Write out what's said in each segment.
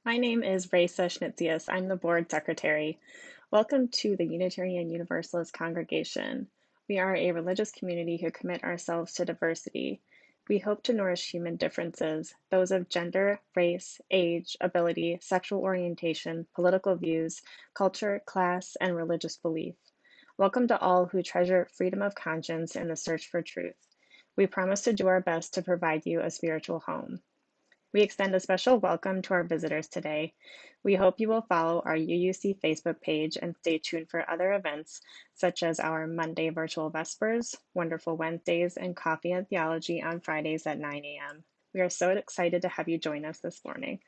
My name is Raisa Schnitzius. I'm the board secretary. Welcome to the Unitarian Universalist congregation. We are a religious community who commit ourselves to diversity. We hope to nourish human differences, those of gender, race, age, ability, sexual orientation, political views, culture, class, and religious belief. Welcome to all who treasure freedom of conscience in the search for truth. We promise to do our best to provide you a spiritual home. We extend a special welcome to our visitors today. We hope you will follow our UUC Facebook page and stay tuned for other events such as our Monday virtual Vespers, Wonderful Wednesdays, and Coffee and Theology on Fridays at 9 a.m. We are so excited to have you join us this morning.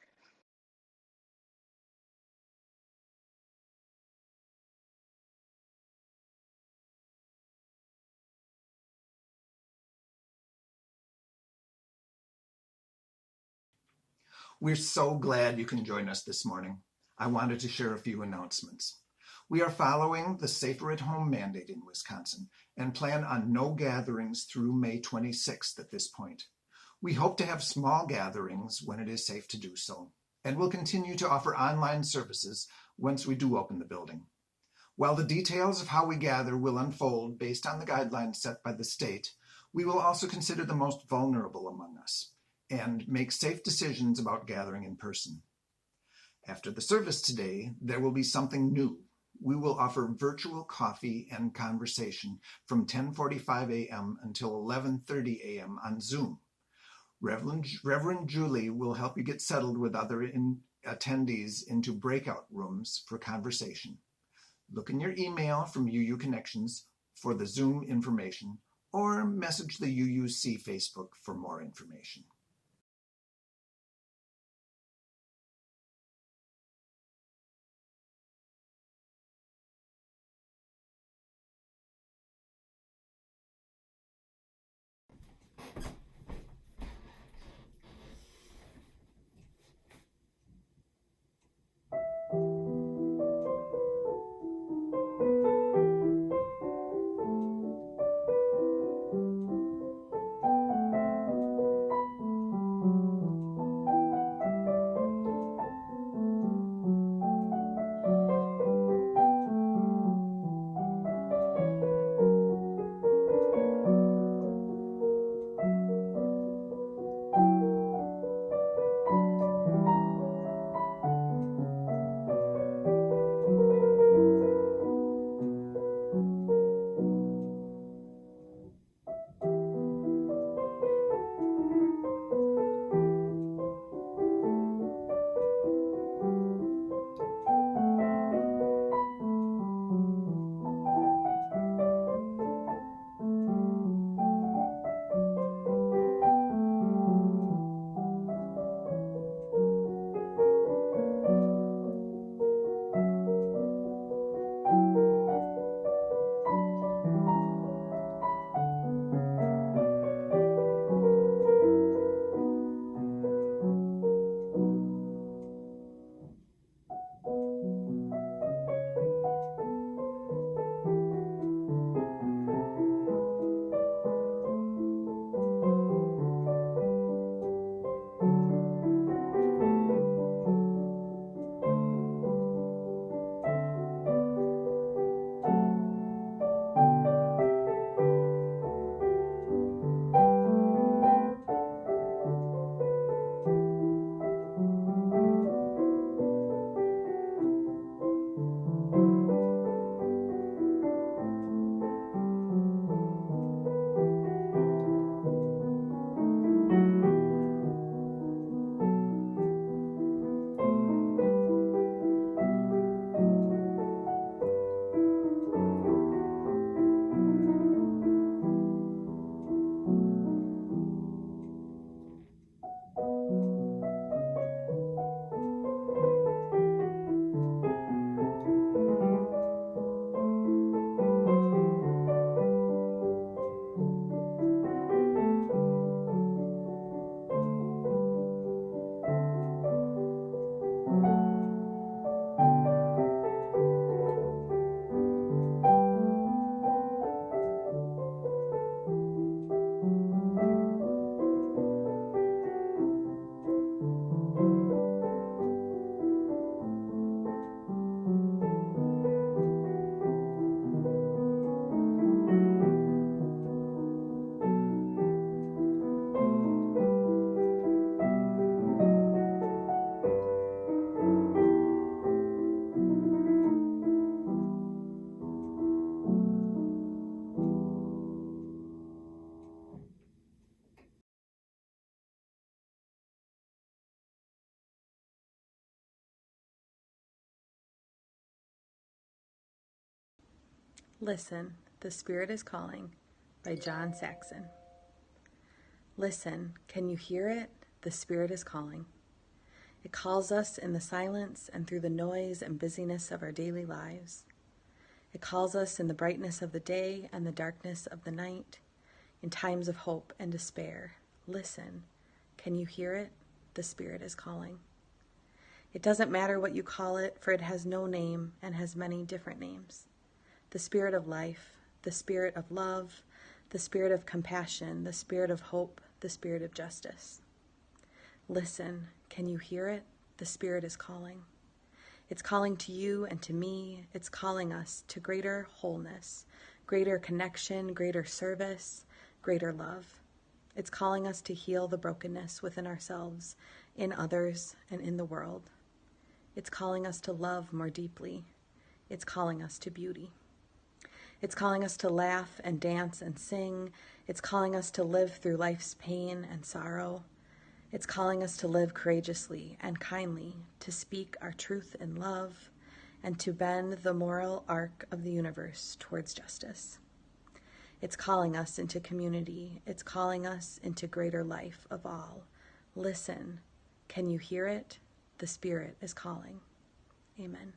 We're so glad you can join us this morning. I wanted to share a few announcements. We are following the Safer at Home mandate in Wisconsin and plan on no gatherings through May 26th at this point. We hope to have small gatherings when it is safe to do so, and we'll continue to offer online services once we do open the building. While the details of how we gather will unfold based on the guidelines set by the state, we will also consider the most vulnerable among us and make safe decisions about gathering in person. After the service today, there will be something new. We will offer virtual coffee and conversation from 10:45 a.m. until 11:30 a.m. on Zoom. Reverend Julie will help you get settled with other attendees into breakout rooms for conversation. Look in your email from UU Connections for the Zoom information, or message the UUC Facebook for more information. Listen, the Spirit is Calling by John Saxon. Listen, can you hear it? The Spirit is calling. It calls us in the silence and through the noise and busyness of our daily lives. It calls us in the brightness of the day and the darkness of the night, in times of hope and despair. Listen, can you hear it? The Spirit is calling. It doesn't matter what you call it, for it has no name and has many different names. The Spirit of life, the Spirit of love, the Spirit of compassion, the Spirit of hope, the Spirit of justice. Listen, can you hear it? The Spirit is calling. It's calling to you and to me. It's calling us to greater wholeness, greater connection, greater service, greater love. It's calling us to heal the brokenness within ourselves, in others, and in the world. It's calling us to love more deeply. It's calling us to beauty. It's calling us to laugh and dance and sing. It's calling us to live through life's pain and sorrow. It's calling us to live courageously and kindly, to speak our truth in love, and to bend the moral arc of the universe towards justice. It's calling us into community. It's calling us into greater life of all. Listen, can you hear it? The Spirit is calling. Amen.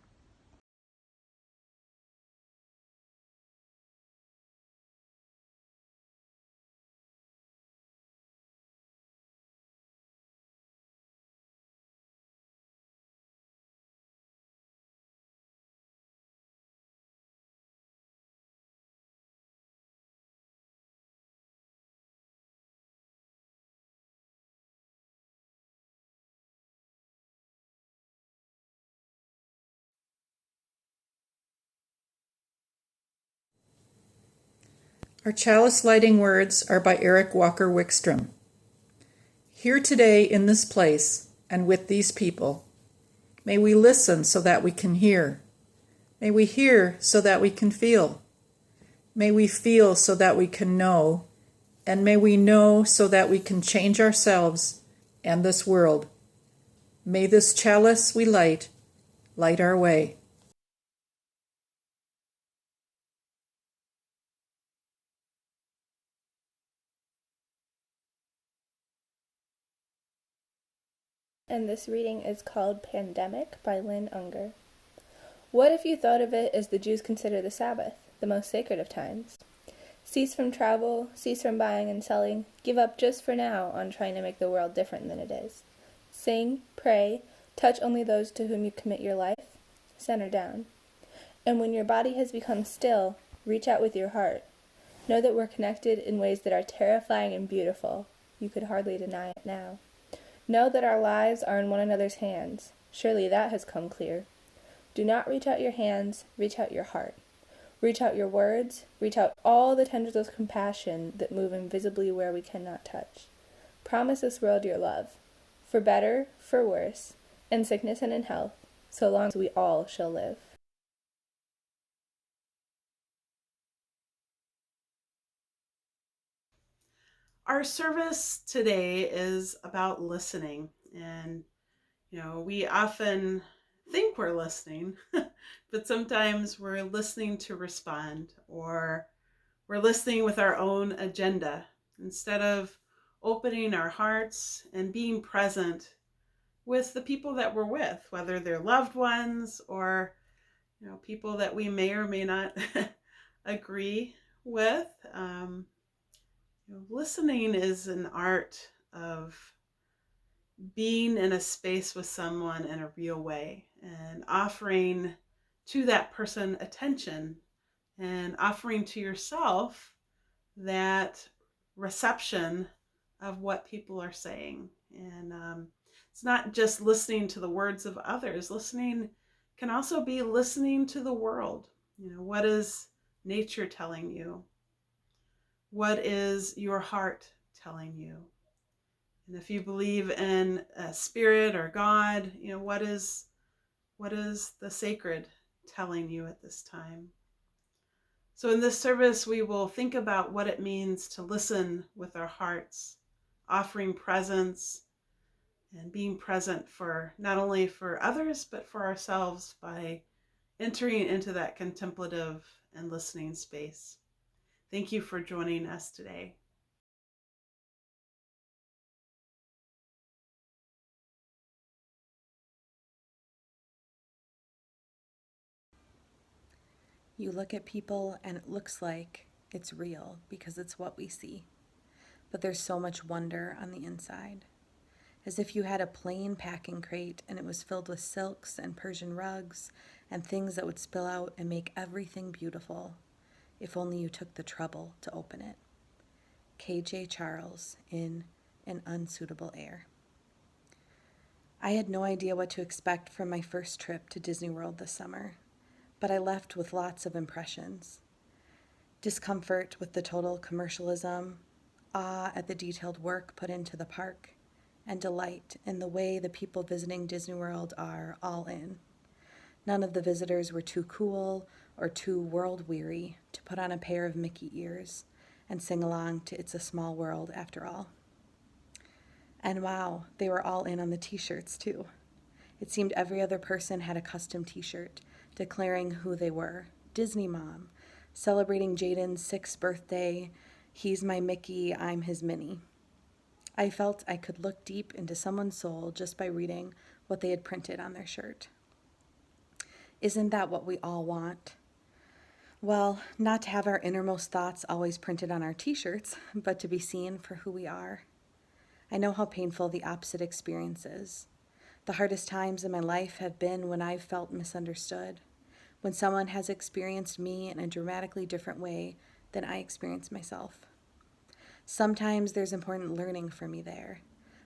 Our chalice lighting words are by Eric Walker Wickstrom. Here today in this place and with these people, may we listen so that we can hear. May we hear so that we can feel. May we feel so that we can know, and may we know so that we can change ourselves and this world. May this chalice we light our way. And this reading is called Pandemic by Lynn Unger. What if you thought of it as the Jews consider the Sabbath, the most sacred of times? Cease from travel, cease from buying and selling, give up just for now on trying to make the world different than it is. Sing, pray, touch only those to whom you commit your life, center down. And when your body has become still, reach out with your heart. Know that we're connected in ways that are terrifying and beautiful. You could hardly deny it now. Know that our lives are in one another's hands. Surely that has come clear. Do not reach out your hands, reach out your heart. Reach out your words, reach out all the tendrils of compassion that move invisibly where we cannot touch. Promise this world your love, for better, for worse, in sickness and in health, so long as we all shall live. Our service today is about listening, and we often think we're listening, but sometimes we're listening to respond, or we're listening with our own agenda instead of opening our hearts and being present with the people that we're with, whether they're loved ones or people that we may or may not agree with. Listening is an art of being in a space with someone in a real way and offering to that person attention and offering to yourself that reception of what people are saying. And it's not just listening to the words of others. Listening can also be listening to the world. What is nature telling you? What is your heart telling you? And if you believe in a spirit or God, what is the sacred telling you at this time? So in this service, we will think about what it means to listen with our hearts, offering presence and being present for not only for others, but for ourselves by entering into that contemplative and listening space. Thank you for joining us today. You look at people and it looks like it's real because it's what we see. But there's so much wonder on the inside. As if you had a plain packing crate and it was filled with silks and Persian rugs and things that would spill out and make everything beautiful, if only you took the trouble to open it. K.J. Charles in An Unsuitable Air. I had no idea what to expect from my first trip to Disney World this summer, but I left with lots of impressions. Discomfort with the total commercialism, awe at the detailed work put into the park, and delight in the way the people visiting Disney World are all in. None of the visitors were too cool or too world-weary to put on a pair of Mickey ears and sing along to It's a Small World after all. And wow, they were all in on the t-shirts too. It seemed every other person had a custom t-shirt declaring who they were. Disney Mom, celebrating Jaden's 6th birthday, he's my Mickey, I'm his Minnie. I felt I could look deep into someone's soul just by reading what they had printed on their shirt. Isn't that what we all want? Well, not to have our innermost thoughts always printed on our t-shirts, but to be seen for who we are. I know how painful the opposite experience is. The hardest times in my life have been when I've felt misunderstood, when someone has experienced me in a dramatically different way than I experience myself. Sometimes there's important learning for me there.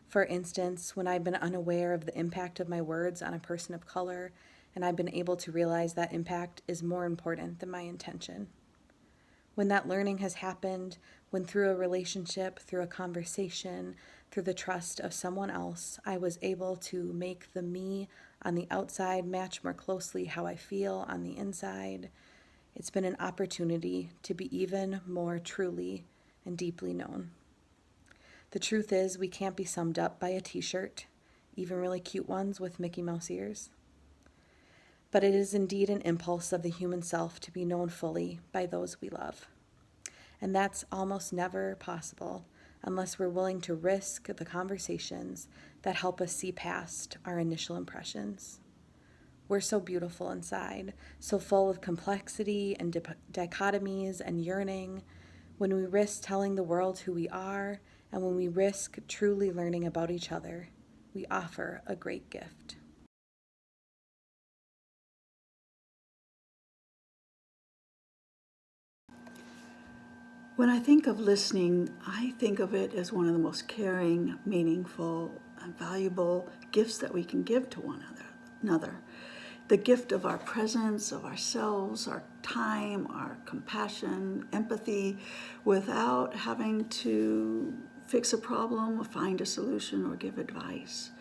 For instance, when I've been unaware of the impact of my words on a person of color, and I've been able to realize that impact is more important than my intention. When that learning has happened, when through a relationship, through a conversation, through the trust of someone else, I was able to make the me on the outside match more closely how I feel on the inside, it's been an opportunity to be even more truly and deeply known. The truth is, we can't be summed up by a t-shirt, even really cute ones with Mickey Mouse ears. But it is indeed an impulse of the human self to be known fully by those we love. And that's almost never possible unless we're willing to risk the conversations that help us see past our initial impressions. We're so beautiful inside, so full of complexity and dichotomies and yearning. When we risk telling the world who we are, and when we risk truly learning about each other, we offer a great gift. When I think of listening, I think of it as one of the most caring, meaningful, and valuable gifts that we can give to one another. The gift of our presence, of ourselves, our time, our compassion, empathy, without having to fix a problem, or find a solution, or give advice.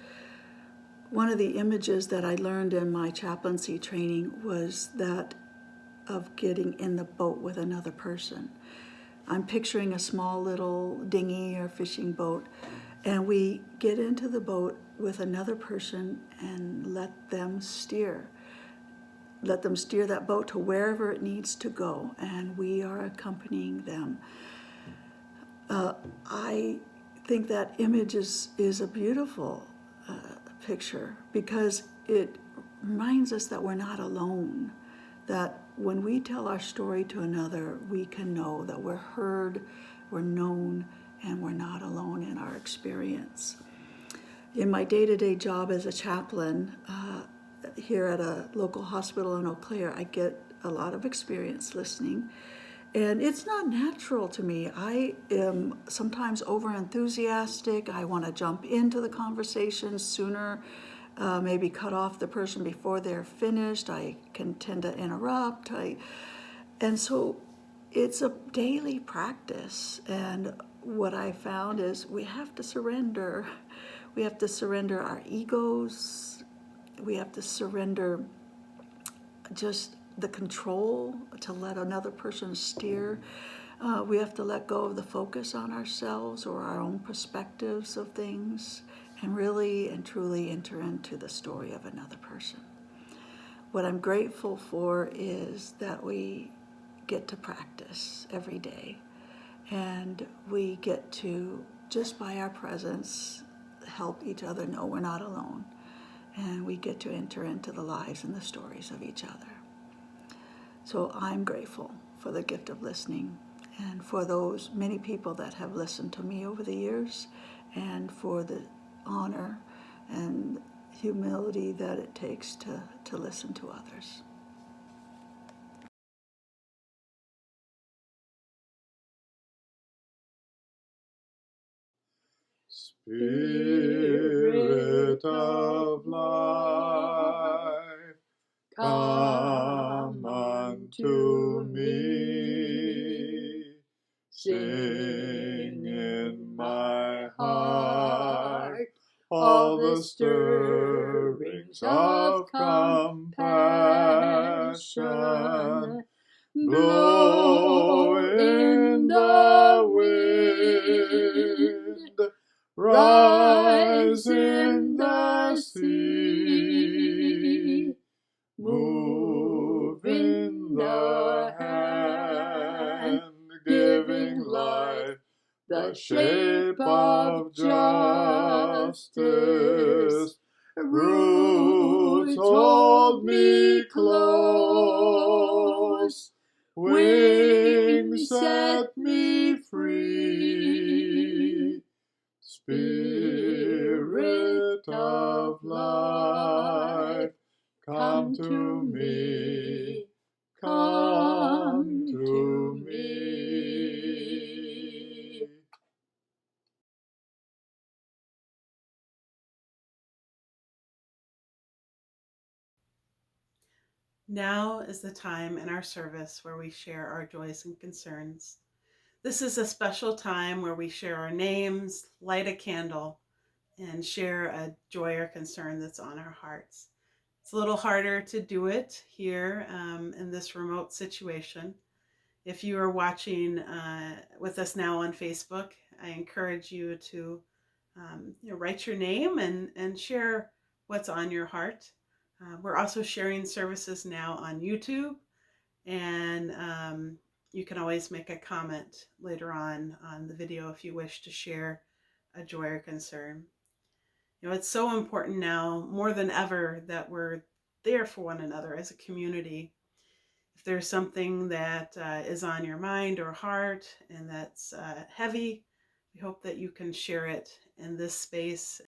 One of the images that I learned in my chaplaincy training was that of getting in the boat with another person. I'm picturing a small little dinghy or fishing boat, and we get into the boat with another person and let them steer. Let them steer that boat to wherever it needs to go, and we are accompanying them. I think that image is a beautiful picture because it reminds us that we're not alone, that when we tell our story to another, we can know that we're heard, we're known, and we're not alone in our experience. In my day-to-day job as a chaplain here at a local hospital in Eau Claire, I get a lot of experience listening. And it's not natural to me. I am sometimes over-enthusiastic. I want to jump into the conversation sooner, maybe cut off the person before they're finished. I can tend to interrupt. And so it's a daily practice. And what I found is we have to surrender. We have to surrender our egos. We have to surrender just the control to let another person steer. We have to let go of the focus on ourselves or our own perspectives of things and really and truly enter into the story of another person. what I'm grateful for is that we get to practice every day, and we get to, just by our presence, help each other know we're not alone, and we get to enter into the lives and the stories of each other. So I'm grateful for the gift of listening, and for those many people that have listened to me over the years, and for the honor and humility that it takes to listen to others. Spirit of life, come unto me. Sing in my heart all the stirrings of compassion. Blow in the wind, rise in the sea, move in the hand, giving life the shape of justice. Roots hold me close, wings set me free. Spirit of life, come to me, come to me. Now is the time in our service where we share our joys and concerns. This is a special time where we share our names, light a candle, and share a joy or concern that's on our hearts. It's a little harder to do it here in this remote situation. If you are watching with us now on Facebook, I encourage you to write your name and share what's on your heart. We're also sharing services now on YouTube, and you can always make a comment later on the video if you wish to share a joy or concern. You know, it's so important now, more than ever, that we're there for one another as a community. If there's something that is on your mind or heart and that's heavy, we hope that you can share it in this space.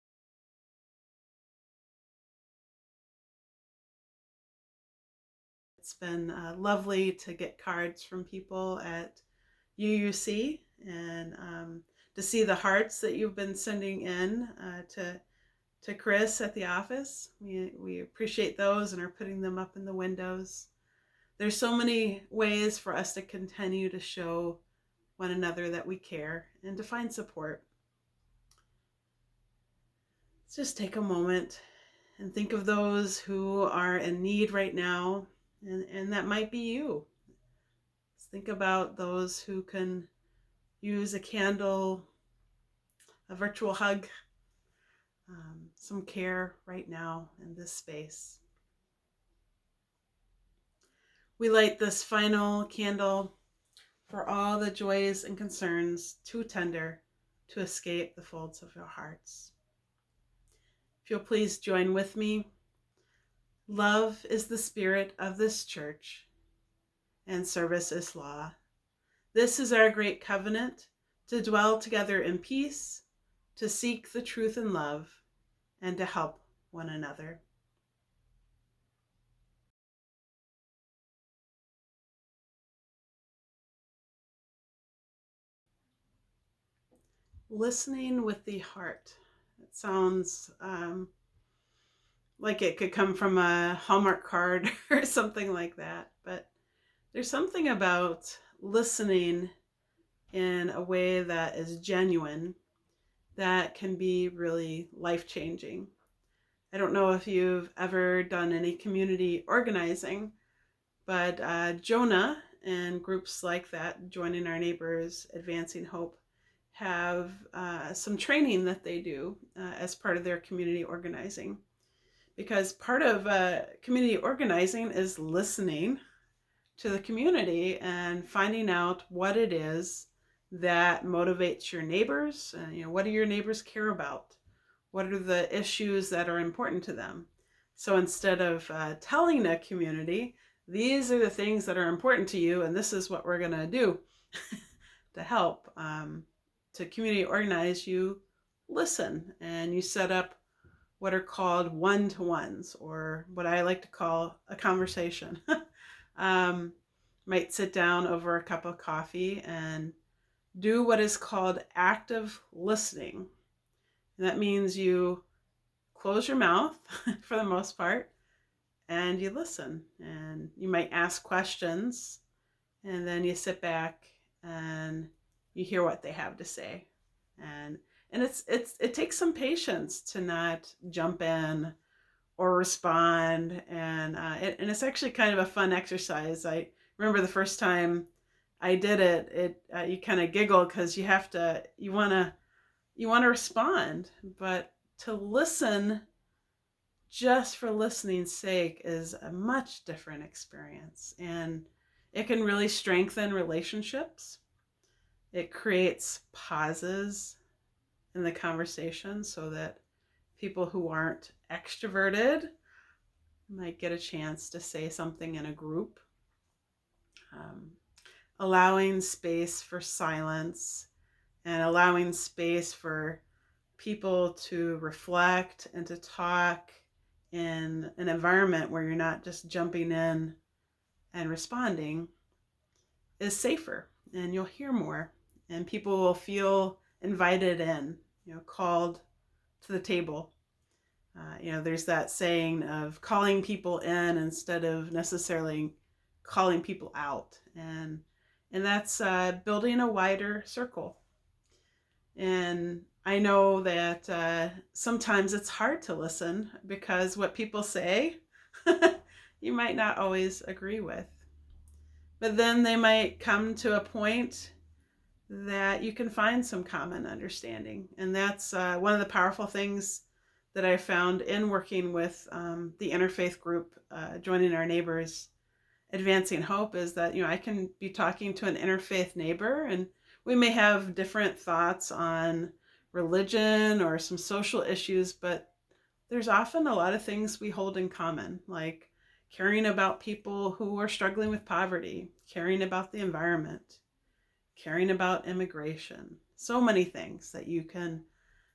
It's been lovely to get cards from people at UUC, and to see the hearts that you've been sending in to Chris at the office. We appreciate those and are putting them up in the windows. There's so many ways for us to continue to show one another that we care and to find support. Let's just take a moment and think of those who are in need right now, and that might be you. Let's think about those who can use a candle, a virtual hug, some care right now in this space. We light this final candle for all the joys and concerns too tender to escape the folds of your hearts. If you'll please join with me. Love is the spirit of this church, and service is law. This is our great covenant, to dwell together in peace, to seek the truth in love, and to help one another. Listening with the heart. It sounds like it could come from a Hallmark card or something like that, but there's something about listening in a way that is genuine that can be really life-changing. I don't know if you've ever done any community organizing, but Jonah and groups like that, Joining Our Neighbors, Advancing Hope, have some training that they do as part of their community organizing because part of community organizing is listening to the community and finding out what it is that motivates your neighbors. What do your neighbors care about? What are the issues that are important to them? So instead of telling a community, these are the things that are important to you, and this is what we're going to do to help to community organize, you listen and you set up what are called one-to-ones, or what I like to call a conversation. Might sit down over a cup of coffee and do what is called active listening. And that means you close your mouth for the most part and you listen, and you might ask questions, and then you sit back and you hear what they have to say. And it takes some patience to not jump in or respond, and it's actually kind of a fun exercise. I remember the first time I did it, you kind of giggle because you want to respond, but to listen just for listening's sake is a much different experience, and it can really strengthen relationships. It creates pauses in the conversation so that people who aren't extroverted might get a chance to say something in a group. Allowing space for silence and allowing space for people to reflect and to talk in an environment where you're not just jumping in and responding is safer, and you'll hear more, and people will feel invited in, called to the table. There's that saying of calling people in instead of necessarily calling people out, and that's building a wider circle. And I know that sometimes it's hard to listen because what people say you might not always agree with. But then they might come to a point that you can find some common understanding. And that's one of the powerful things that I found in working with the interfaith group, Joining Our Neighbors, Advancing Hope, is that, I can be talking to an interfaith neighbor, and we may have different thoughts on religion or some social issues, but there's often a lot of things we hold in common, like caring about people who are struggling with poverty, caring about the environment, caring about immigration. So many things that you can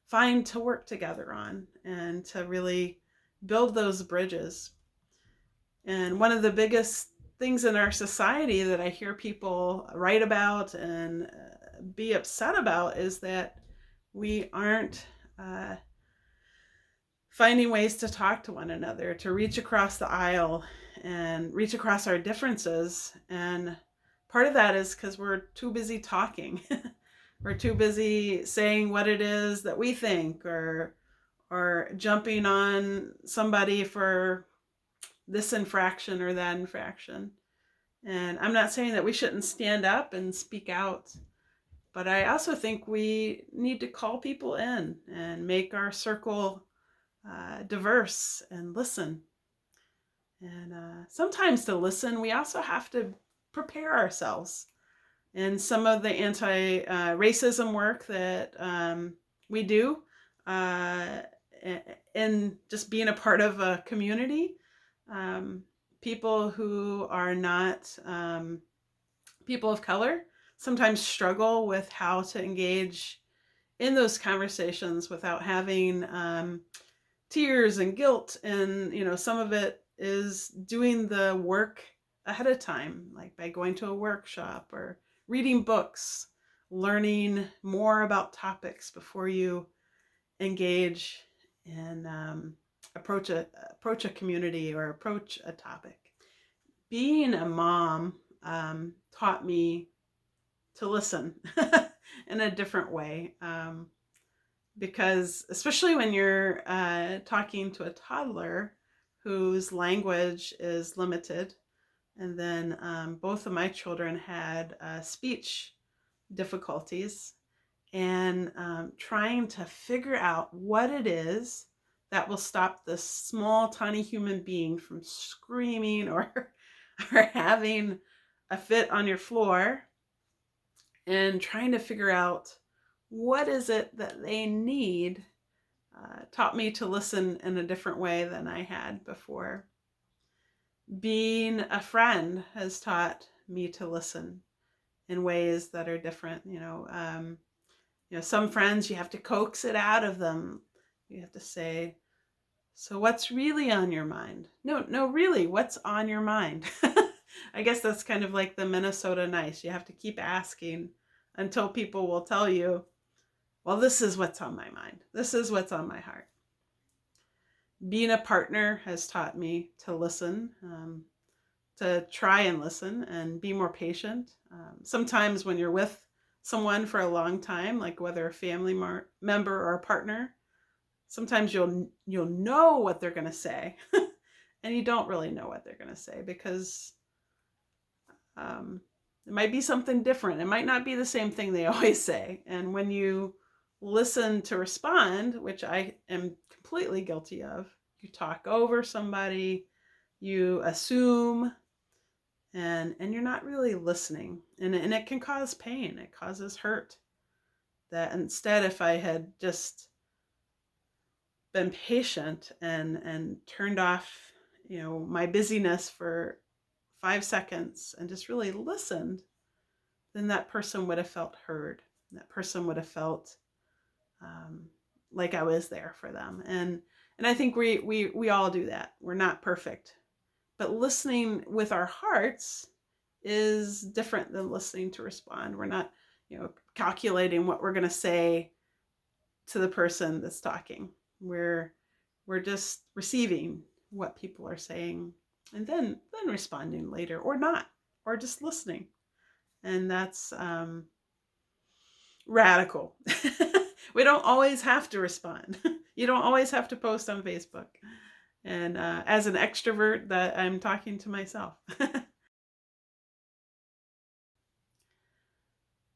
find to work together on and to really build those bridges. And one of the biggest things in our society that I hear people write about and be upset about is that we aren't finding ways to talk to one another, to reach across the aisle and reach across our differences. And part of that is because we're too busy talking. We're too busy saying what it is that we think, or jumping on somebody for this infraction or that infraction. And I'm not saying that we shouldn't stand up and speak out, but I also think we need to call people in and make our circle diverse and listen. And sometimes to listen, we also have to prepare ourselves. And some of the anti-racism work that we do in just being a part of a community, people who are not people of color sometimes struggle with how to engage in those conversations without having tears and guilt. And, some of it is doing the work ahead of time, like by going to a workshop or reading books, learning more about topics before you engage and approach a community or approach a topic. Being a mom taught me to listen in a different way, because especially when you're talking to a toddler whose language is limited, and then both of my children had speech difficulties, and trying to figure out what it is that will stop this small, tiny human being from screaming or having a fit on your floor, and trying to figure out what is it that they need, taught me to listen in a different way than I had before. Being a friend has taught me to listen in ways that are different. Some friends, you have to coax it out of them. You have to say, so what's really on your mind? No, really, what's on your mind? I guess that's kind of like the Minnesota nice. You have to keep asking until people will tell you, well, this is what's on my mind. This is what's on my heart. Being a partner has taught me to listen, to try and listen and be more patient. Sometimes when you're with someone for a long time, like whether a family member or a partner, sometimes you'll know what they're going to say and you don't really know what they're going to say, because it might be something different. It might not be the same thing they always say. And when you listen to respond, which I am completely guilty of, you talk over somebody, you assume, and you're not really listening. And it can cause pain. It causes hurt. That instead, if I had just been patient and turned off, my busyness for 5 seconds and just really listened, then that person would have felt heard. That person would have felt like I was there for them. And I think we all do that. We're not perfect. But listening with our hearts is different than listening to respond. We're not, calculating what we're going to say to the person that's talking. We're just receiving what people are saying and then responding later, or not, or just listening. And that's radical. We don't always have to respond. You don't always have to post on Facebook. And as an extrovert, that I'm talking to myself.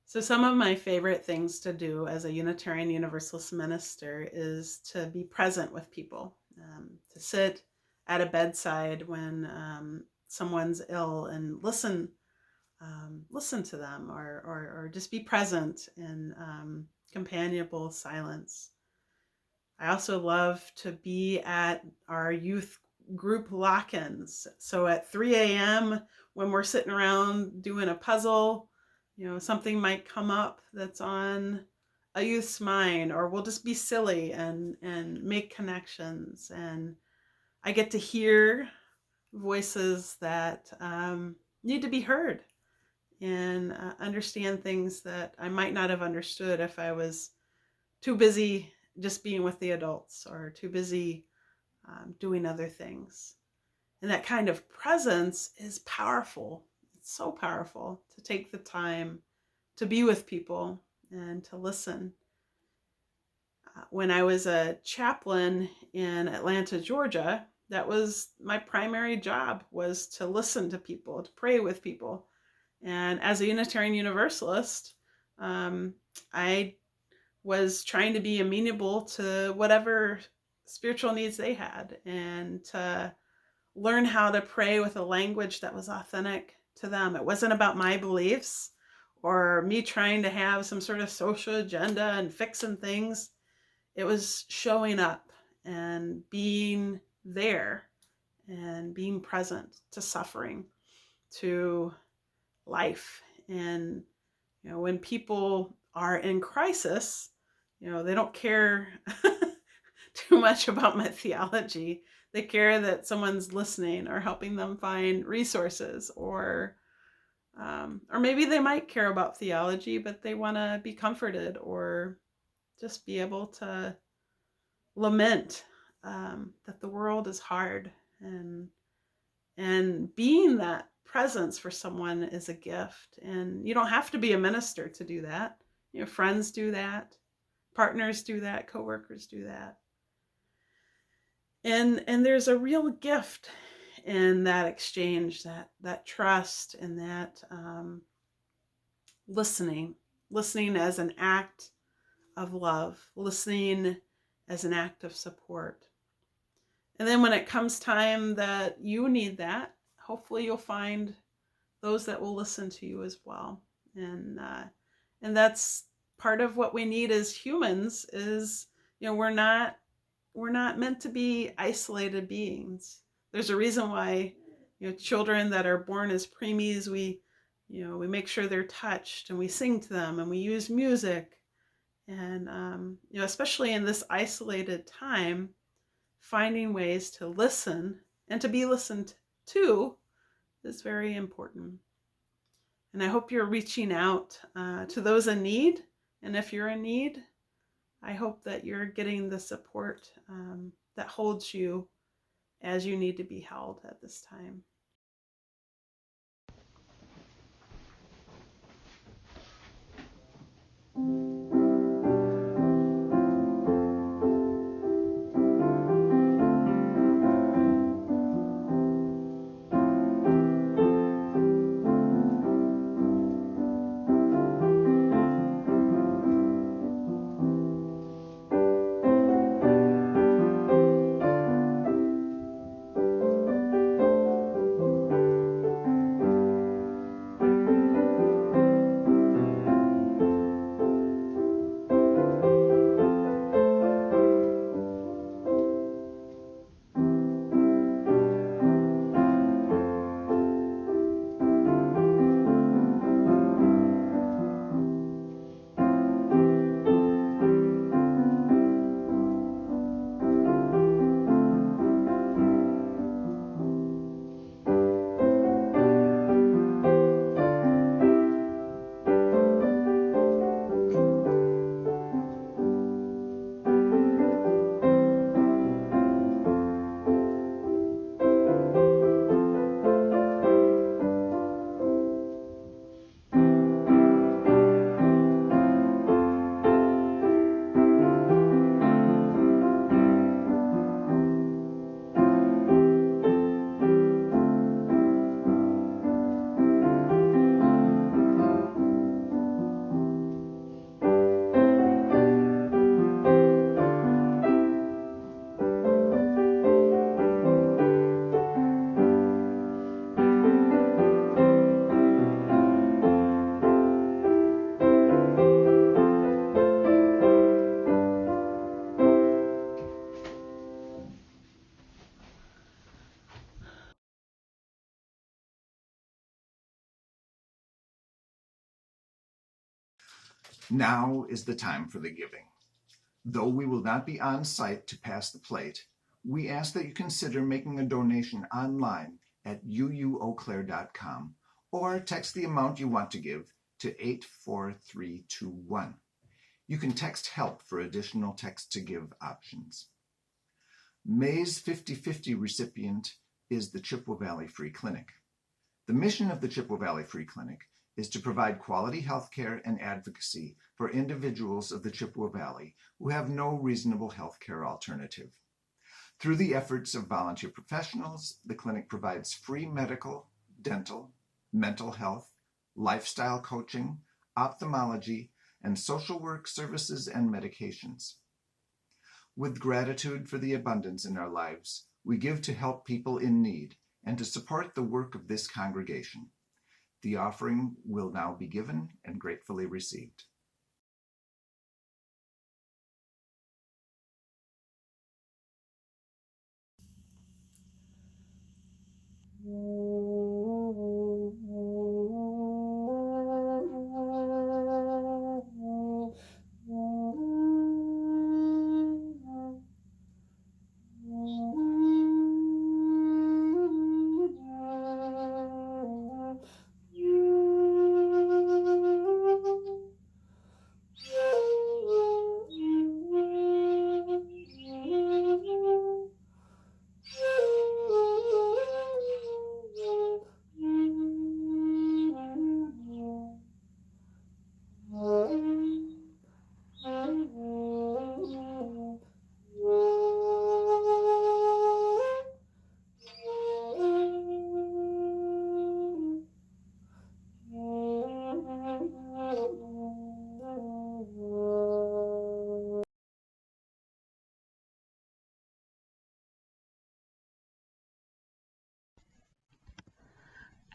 So some of my favorite things to do as a Unitarian Universalist minister is to be present with people, to sit at a bedside when someone's ill and listen to them, or just be present in companionable silence. I also love to be at our youth group lock-ins. So at 3 a.m. when we're sitting around doing a puzzle, something might come up that's on a youth's mind, or we'll just be silly and make connections. And I get to hear voices that need to be heard, and understand things that I might not have understood if I was too busy just being with the adults, or too busy doing other things. And that kind of presence is powerful. It's so powerful to take the time to be with people and to listen. When I was a chaplain in Atlanta, Georgia, that was my primary job, was to listen to people, to pray with people. And as a Unitarian Universalist, I was trying to be amenable to whatever spiritual needs they had, and to learn how to pray with a language that was authentic to them. It wasn't about my beliefs or me trying to have some sort of social agenda and fixing things. It was showing up and being there and being present to suffering, to life. And when people are in crisis, they don't care too much about my theology. They care that someone's listening or helping them find resources, or maybe they might care about theology, but they want to be comforted, or just be able to lament that the world is hard, and being that presence for someone is a gift. And you don't have to be a minister to do that. Friends do that, partners do that, coworkers do that. And there's a real gift in that exchange, that trust, and that listening as an act of love, listening as an act of support. And then when it comes time that you need that, hopefully you'll find those that will listen to you as well. And that's part of what we need as humans is, we're not meant to be isolated beings. There's a reason why, children that are born as preemies, we make sure they're touched and we sing to them and we use music. And, especially in this isolated time, finding ways to listen and to be listened to is very important. And I hope you're reaching out to those in need. And if you're in need, I hope that you're getting the support that holds you as you need to be held at this time. Now is the time for the giving. Though we will not be on site to pass the plate, we ask that you consider making a donation online at uueauclair.com or text the amount you want to give to 84321. You can text HELP for additional text to give options. May's 50/50 recipient is the Chippewa Valley Free Clinic. The mission of the Chippewa Valley Free Clinic is to provide quality health care and advocacy for individuals of the Chippewa Valley who have no reasonable health care alternative. Through the efforts of volunteer professionals, the clinic provides free medical, dental, mental health, lifestyle coaching, ophthalmology, and social work services and medications. With gratitude for the abundance in our lives, we give to help people in need and to support the work of this congregation. The offering will now be given and gratefully received.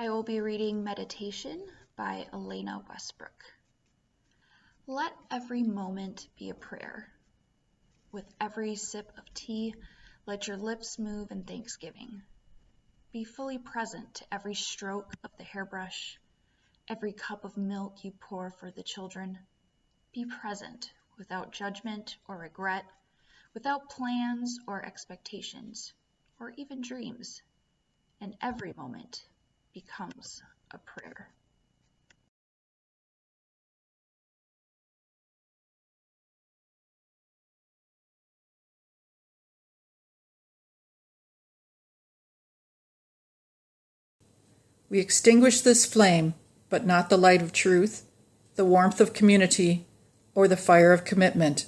I will be reading Meditation by Elena Westbrook. Let every moment be a prayer. With every sip of tea, let your lips move in thanksgiving. Be fully present to every stroke of the hairbrush, every cup of milk you pour for the children. Be present without judgment or regret, without plans or expectations, or even dreams. And every moment becomes a prayer. We extinguish this flame, but not the light of truth, the warmth of community, or the fire of commitment.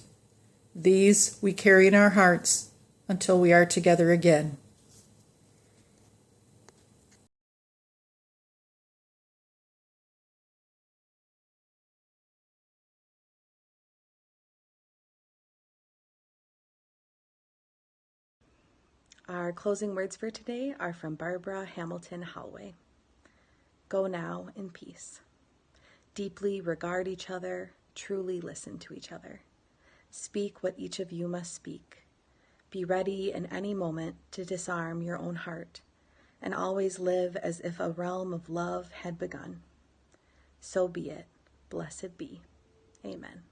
These we carry in our hearts until we are together again. Our closing words for today are from Barbara Hamilton Holloway. Go now in peace. Deeply regard each other, truly listen to each other. Speak what each of you must speak. Be ready in any moment to disarm your own heart, and always live as if a realm of love had begun. So be it. Blessed be. Amen.